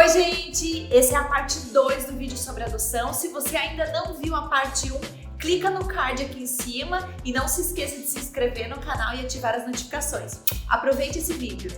Oi, gente! Essa é a parte 2 do vídeo sobre adoção. Se você ainda não viu a parte 1, clica no card aqui em cima e não se esqueça de se inscrever no canal e ativar as notificações. Aproveite esse vídeo.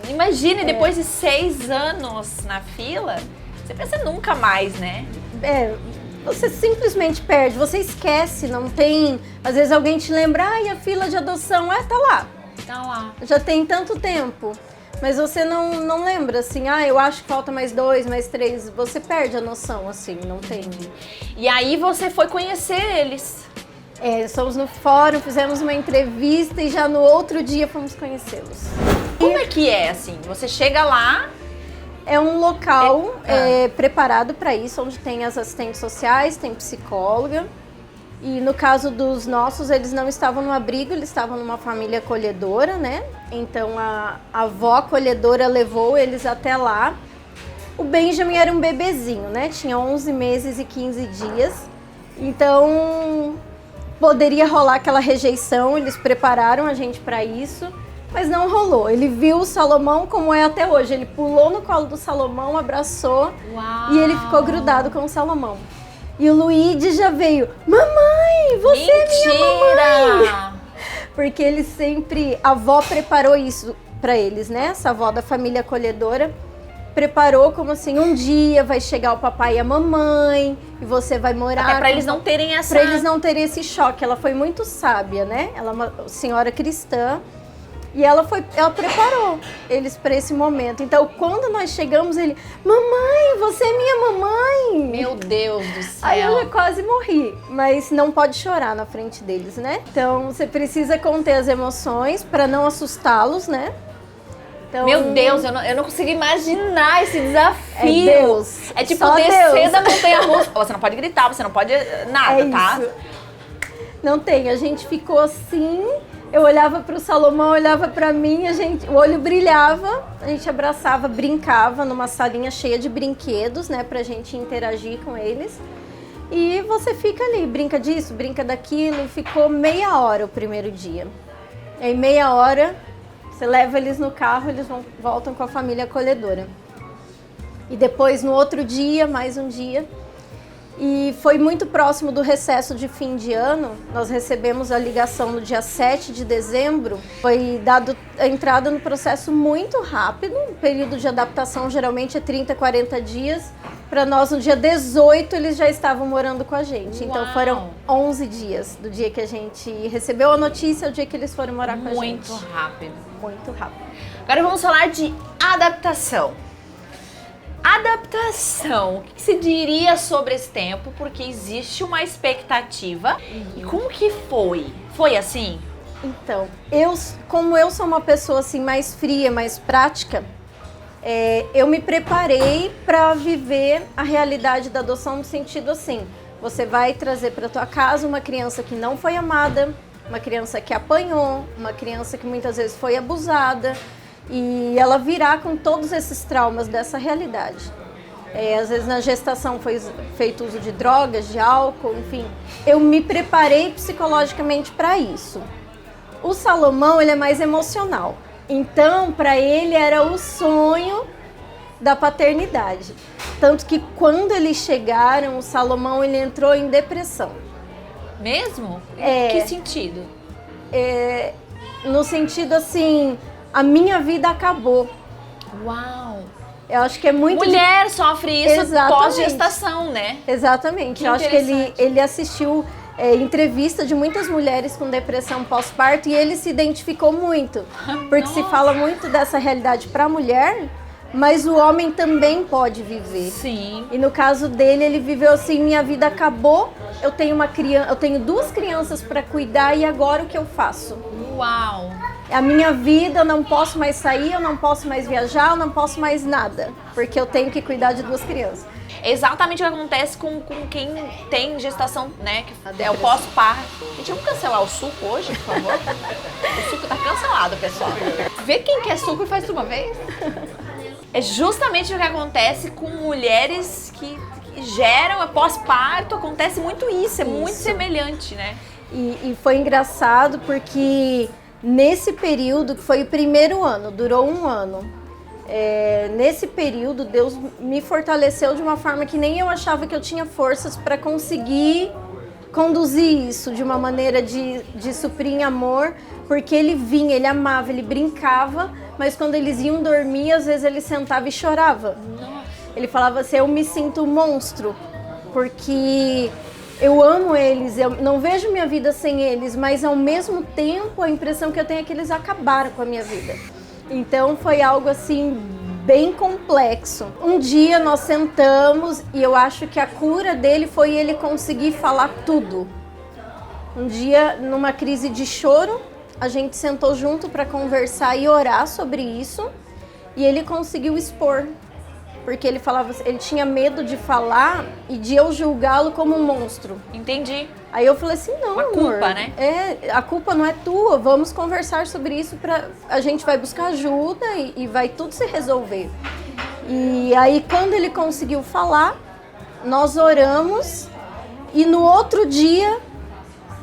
Imagine, depois de 6 anos na fila, você pensa nunca mais, né? Você simplesmente perde, você esquece, não tem... Às vezes alguém te lembra, a fila de adoção, tá lá. Tá lá. Já tem tanto tempo, mas você não lembra, assim, eu acho que falta mais 2, mais 3, você perde a noção, assim, não tem. E aí você foi conhecer eles. Estamos no fórum, fizemos uma entrevista e já no outro dia fomos conhecê-los. Como é que é, assim? Você chega lá... É um local preparado para isso, onde tem as assistentes sociais, tem psicóloga. E no caso dos nossos, eles não estavam no abrigo, eles estavam numa família acolhedora, né? Então a avó acolhedora levou eles até lá. O Benjamin era um bebezinho, né? Tinha 11 meses e 15 dias. Então poderia rolar aquela rejeição, eles prepararam a gente para isso. Mas não rolou. Ele viu o Salomão como é até hoje. Ele pulou no colo do Salomão, abraçou. Uau. E ele ficou grudado com o Salomão. E o Luigi já veio, mamãe, você é minha mamãe. Porque ele sempre, a avó preparou isso para eles, né? Essa avó da família acolhedora preparou como assim, um dia vai chegar o papai e a mamãe e você vai morar... Até para eles não terem essa... Para eles não terem esse choque. Ela foi muito sábia, né? Ela é uma senhora cristã. E ela preparou eles para esse momento. Então, quando nós chegamos, ele... Mamãe, você é minha mamãe! Meu Deus do céu! Aí eu já quase morri. Mas não pode chorar na frente deles, né? Então, você precisa conter as emoções para não assustá-los, né? Então, meu Deus, eu não consigo imaginar esse desafio. É Deus. É tipo Só descer Deus. da montanha-russa. Você não pode gritar, você não pode nada, tá? Isso. Não tem. A gente ficou assim... Eu olhava para o Salomão, olhava para mim, o olho brilhava, a gente abraçava, brincava numa salinha cheia de brinquedos, né, pra gente interagir com eles. E você fica ali, brinca disso, brinca daquilo, e ficou meia hora o primeiro dia. Aí meia hora, você leva eles no carro, eles voltam com a família acolhedora. E depois, no outro dia, mais um dia... E foi muito próximo do recesso de fim de ano, nós recebemos a ligação no dia 7 de dezembro, foi dado a entrada no processo muito rápido, o período de adaptação geralmente é 30, 40 dias, para nós no dia 18 eles já estavam morando com a gente, Uau. Então foram 11 dias do dia que a gente recebeu a notícia ao dia que eles foram morar com a gente. Muito rápido. Muito rápido. Agora vamos falar de adaptação. Adaptação, o que você diria sobre esse tempo? Porque existe uma expectativa. E como que foi? Foi assim? Então, como eu sou uma pessoa assim mais fria, mais prática, eu me preparei para viver a realidade da adoção no sentido assim, você vai trazer para tua casa uma criança que não foi amada, uma criança que apanhou, uma criança que muitas vezes foi abusada, e ela virá com todos esses traumas dessa realidade. Às vezes na gestação foi feito uso de drogas, de álcool, enfim. Eu me preparei psicologicamente para isso. O Salomão, ele é mais emocional. Então, para ele era o sonho da paternidade. Tanto que quando eles chegaram, o Salomão ele entrou em depressão. Mesmo? Em que sentido? No sentido assim... A minha vida acabou. Uau! Eu acho que é muito... Mulher sofre isso Exatamente. Pós-gestação, né? Exatamente. Eu acho que ele assistiu entrevista de muitas mulheres com depressão pós-parto e ele se identificou muito. Porque se fala muito dessa realidade para a mulher, mas o homem também pode viver. Sim. E no caso dele, ele viveu assim, minha vida acabou, eu tenho 2 crianças para cuidar e agora o que eu faço? Uau! A minha vida, eu não posso mais sair, eu não posso mais viajar, eu não posso mais nada, porque eu tenho que cuidar de 2 crianças. Exatamente o que acontece com quem tem gestação, né? Que é o pós-parto. Gente, vamos cancelar o suco hoje, por favor? O suco tá cancelado, pessoal. Vê quem quer suco e faz de uma vez. É justamente o que acontece com mulheres que geram pós-parto, acontece muito isso, é muito semelhante, né? E foi engraçado porque Nesse período, que foi o primeiro ano, durou 1 ano, nesse período Deus me fortaleceu de uma forma que nem eu achava que eu tinha forças para conseguir conduzir isso de uma maneira de suprir em amor, porque ele vinha, ele amava, ele brincava, mas quando eles iam dormir, às vezes ele sentava e chorava. Ele falava assim, eu me sinto um monstro, porque eu amo eles, eu não vejo minha vida sem eles, mas ao mesmo tempo a impressão que eu tenho é que eles acabaram com a minha vida. Então foi algo assim bem complexo. Um dia nós sentamos e eu acho que a cura dele foi ele conseguir falar tudo. Um dia, numa crise de choro, a gente sentou junto para conversar e orar sobre isso e ele conseguiu expor. Porque ele falava, ele tinha medo de falar e de eu julgá-lo como um monstro. Entendi. Aí eu falei assim, não, Uma amor, culpa, né? a culpa não é tua, vamos conversar sobre isso, a gente vai buscar ajuda e vai tudo se resolver. E aí quando ele conseguiu falar, nós oramos e no outro dia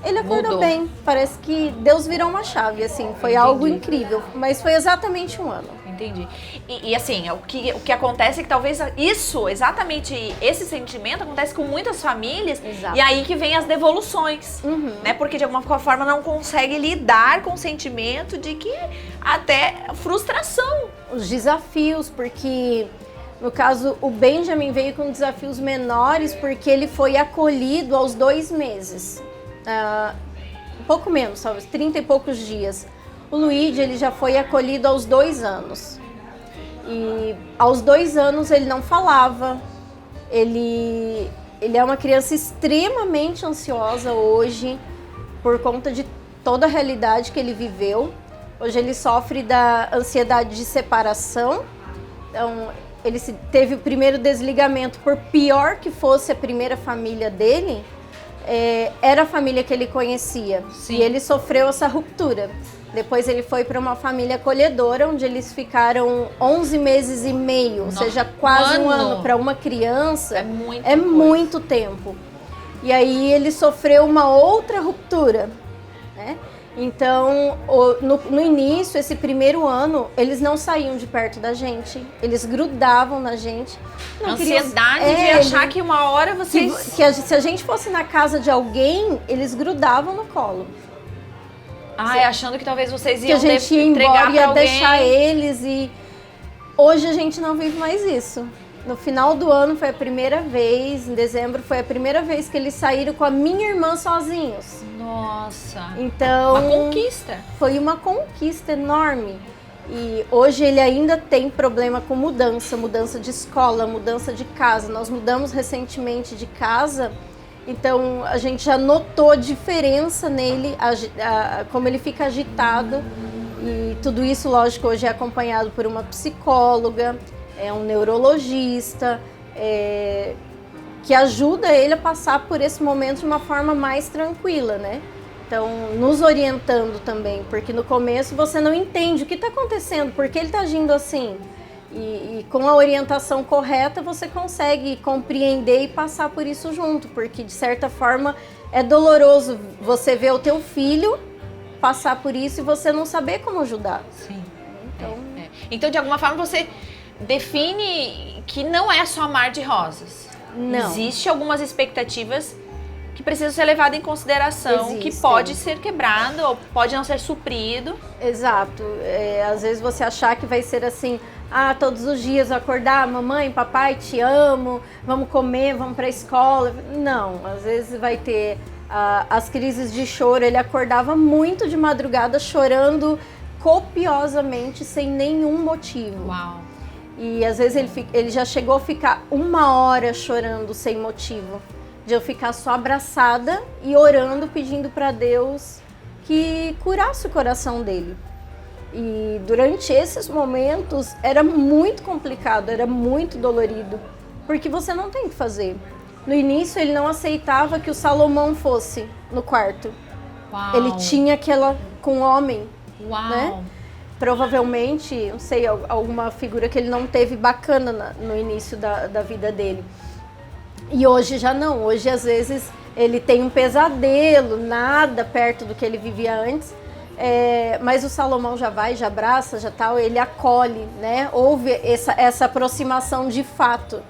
ele acordou Mudou. bem. Parece que Deus virou uma chave, assim, foi Entendi. algo incrível, mas foi exatamente 1 ano. Entendi. E assim, o que acontece é que talvez exatamente esse sentimento acontece com muitas famílias. Exato. E aí que vem as devoluções, né? Porque de alguma forma não consegue lidar com o sentimento de que até frustração. Os desafios, porque no caso o Benjamin veio com desafios menores porque ele foi acolhido aos 2 meses. Um pouco menos, talvez 30 e poucos dias. O Luigi, ele já foi acolhido aos 2 anos. E aos 2 anos ele não falava. Ele é uma criança extremamente ansiosa hoje, por conta de toda a realidade que ele viveu. Hoje ele sofre da ansiedade de separação. Então, ele teve o primeiro desligamento, por pior que fosse a primeira família dele, era a família que ele conhecia. Sim. E ele sofreu essa ruptura. Depois ele foi para uma família acolhedora, onde eles ficaram 11 meses e meio, ou seja, quase um ano para uma criança. É muito tempo. E aí ele sofreu uma outra ruptura, né? Então, no início, esse primeiro ano, eles não saíam de perto da gente, eles grudavam na gente. Ansiedade de achar que uma hora vocês... Se a gente fosse na casa de alguém, eles grudavam no colo. Achando que talvez vocês iam que a gente ia entregar embora, pra ia alguém. deixar eles e... Hoje a gente não vive mais isso. No final do ano foi a primeira vez, em dezembro foi a primeira vez que eles saíram com a minha irmã sozinhos. Nossa, Então, uma conquista. Foi uma conquista enorme. E hoje ele ainda tem problema com mudança de escola, mudança de casa. Nós mudamos recentemente de casa, então a gente já notou a diferença nele, como ele fica agitado. E tudo isso, lógico, hoje é acompanhado por uma psicóloga, um neurologista, que ajuda ele a passar por esse momento de uma forma mais tranquila, né? Então, nos orientando também, porque no começo você não entende o que está acontecendo, por que ele está agindo assim. E com a orientação correta você consegue compreender e passar por isso junto, porque de certa forma é doloroso você ver o teu filho passar por isso e você não saber como ajudar. Sim. Então, de alguma forma você define que não é só mar de rosas. Não. Existe algumas expectativas que precisam ser levadas em consideração, Existem. que pode ser quebrado ou pode não ser suprido. Exato. Às vezes você achar que vai ser assim, todos os dias eu acordar, mamãe, papai, te amo, vamos comer, vamos pra escola. Não, às vezes vai ter as crises de choro. Ele acordava muito de madrugada chorando copiosamente, sem nenhum motivo. Uau. E às vezes ele já chegou a ficar 1 hora chorando sem motivo. De eu ficar só abraçada e orando, pedindo para Deus que curasse o coração dele. E durante esses momentos era muito complicado, era muito dolorido, porque você não tem o que fazer. No início ele não aceitava que o Salomão fosse no quarto. Uau. Ele tinha aquela com homem, Uau. né? Provavelmente, não sei, alguma figura que ele não teve bacana no início da vida dele. E hoje já não, hoje às vezes ele tem um pesadelo, nada perto do que ele vivia antes. Mas o Salomão já vai, já abraça, já tal, ele acolhe, né? Houve essa aproximação de fato,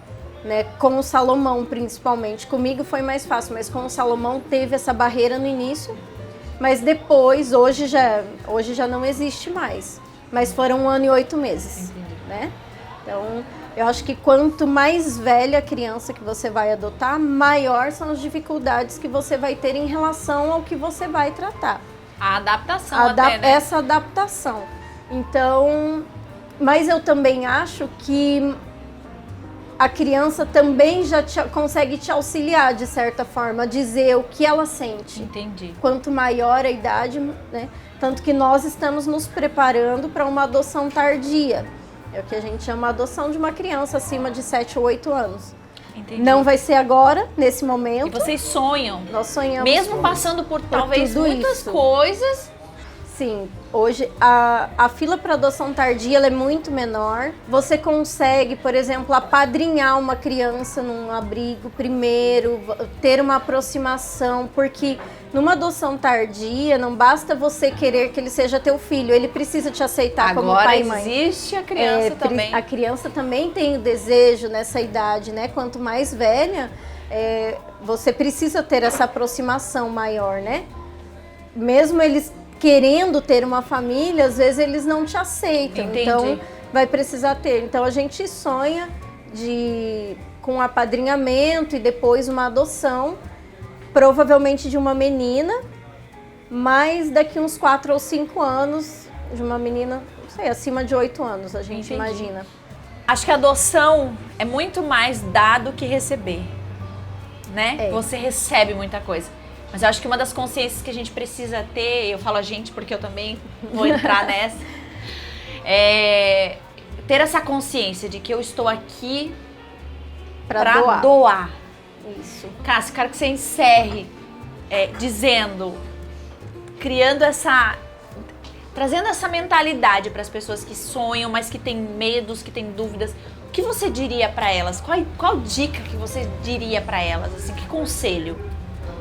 né? Com o Salomão, principalmente. Comigo foi mais fácil, mas com o Salomão teve essa barreira no início, mas depois, hoje já não existe mais. Mas foram 1 ano e 8 meses, né? Então, eu acho que quanto mais velha a criança que você vai adotar, maior são as dificuldades que você vai ter em relação ao que você vai tratar. A adaptação até, né? Essa adaptação. Então, mas eu também acho que a criança também já consegue te auxiliar, de certa forma, a dizer o que ela sente. Entendi. Quanto maior a idade, né? Tanto que nós estamos nos preparando para uma adoção tardia. É o que a gente chama de adoção de uma criança acima de 7 ou 8 anos. Entendi. Não vai ser agora, nesse momento. E vocês sonham? Nós sonhamos. Mesmo passando por talvez muitas coisas. Sim, hoje a fila para adoção tardia ela é muito menor. Você consegue, por exemplo, apadrinhar uma criança num abrigo primeiro, ter uma aproximação, porque numa adoção tardia não basta você querer que ele seja teu filho, ele precisa te aceitar agora como pai e mãe. Existe a criança também. A criança também tem o desejo nessa idade, né? Quanto mais velha, você precisa ter essa aproximação maior, né? Mesmo eles querendo ter uma família, às vezes eles não te aceitam. Entendi. Então vai precisar ter. Então a gente sonha com apadrinhamento e depois uma adoção, provavelmente de uma menina, mas daqui uns 4 ou 5 anos de uma menina, não sei, acima de 8 anos, a gente imagina. Acho que a adoção é muito mais dar do que receber, né? Você recebe muita coisa. Mas eu acho que uma das consciências que a gente precisa ter, eu falo a gente porque eu também vou entrar nessa, é ter essa consciência de que eu estou aqui para doar. Isso. Cássia, quero que você encerre dizendo, trazendo essa mentalidade para as pessoas que sonham, mas que têm medos, que têm dúvidas. O que você diria para elas? Qual dica que você diria para elas? Assim, que conselho?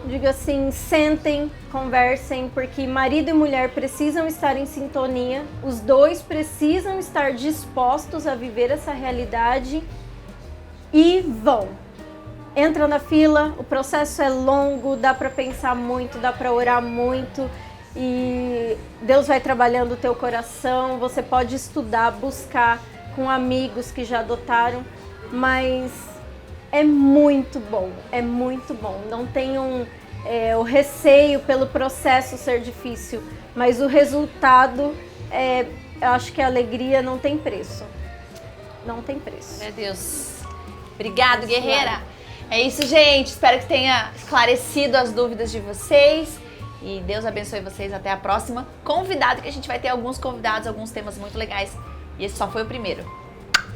Digo assim, sentem, conversem, porque marido e mulher precisam estar em sintonia, os dois precisam estar dispostos a viver essa realidade e vão. Entra na fila, o processo é longo, dá para pensar muito, dá para orar muito e Deus vai trabalhando o teu coração, você pode estudar, buscar com amigos que já adotaram, mas é muito bom, é muito bom. Não tenham o receio pelo processo ser difícil, mas o resultado, eu acho que a alegria não tem preço. Não tem preço. Meu Deus. Obrigado, guerreira. É isso, gente. Espero que tenha esclarecido as dúvidas de vocês. E Deus abençoe vocês. Até a próxima. Convidado, que a gente vai ter alguns convidados, alguns temas muito legais. E esse só foi o primeiro.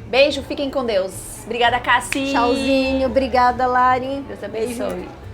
Beijo, fiquem com Deus. Obrigada, Cassi. Tchauzinho, obrigada, Lari. Deus abençoe. Beijo.